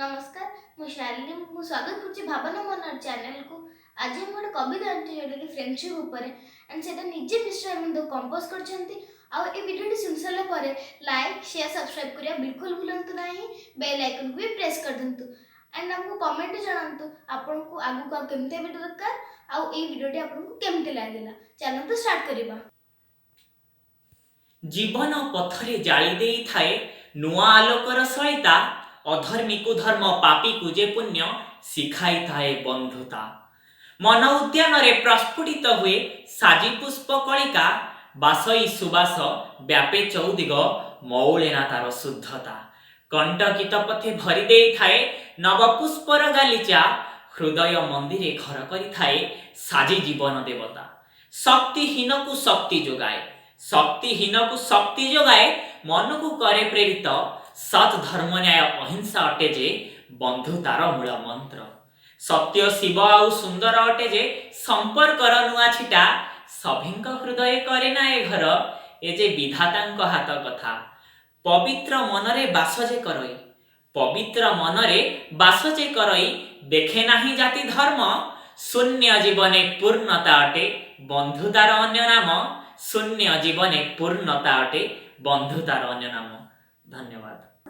नमस्कार मु शालिनी मु स्वागत करछि भावना मनर चैनल को। आज हम गोटे कविता आनछि जोटा कि फ्रेंडशिप ऊपर एंड सेटा निजे मिस्टर अरविंद कंपोज करछंती। आ ए वीडियो सुन सारा पर लाइक शेयर सब्सक्राइब करिया बिल्कुल भूलंतु नाही। बेल आइकन को भी प्रेस कर दंतु एंड हमको कमेंट जणांतु आपन को आगु को केमते वीडियो दरकार आ ए वीडियोटी आपन को केमते लागला। चलो तो स्टार्ट करिबा। जीवन पथरे जाली देई थाए नुआ आलोकर सलिता अधर्मी को धर्म पापी को जे पुण्य शिखाई थाए बंधुता। मन उद्यान रे प्रस्फुटित हुए साजी पुष्प कलिका बासई सुबास व्यापे चौदिग मौलेना तार शुद्धता। कंटकित पथे भरी देई थाए नवपुष्पर गालीचा हृदय मंदिरे घर करी थाए साजी जीवन देवता। शक्तिहीन को शक्ति जोगाए शक्तिहीन को शक्ति जोगाए मन को करे प्रेरित सत धर्म न्याय अहिंसा अटे जे बंधुतार मूल मंत्र। सत्य शिव आउ सुंदर अटे जे संपर्कर नुआ छिटा सभिंक हृदय करे ना ए घर ए जे विधातांक हाथ कथा। पवित्र मनरे बास जे करई पवित्र मनरे बास जे करई देखे नाही जाति धर्म शून्य जीवने पूर्णता अटे बंधुतार अन्य नाम। शून्य जीवने पूर्णता अटे बंधुतार अन्य नाम। धन्यवाद।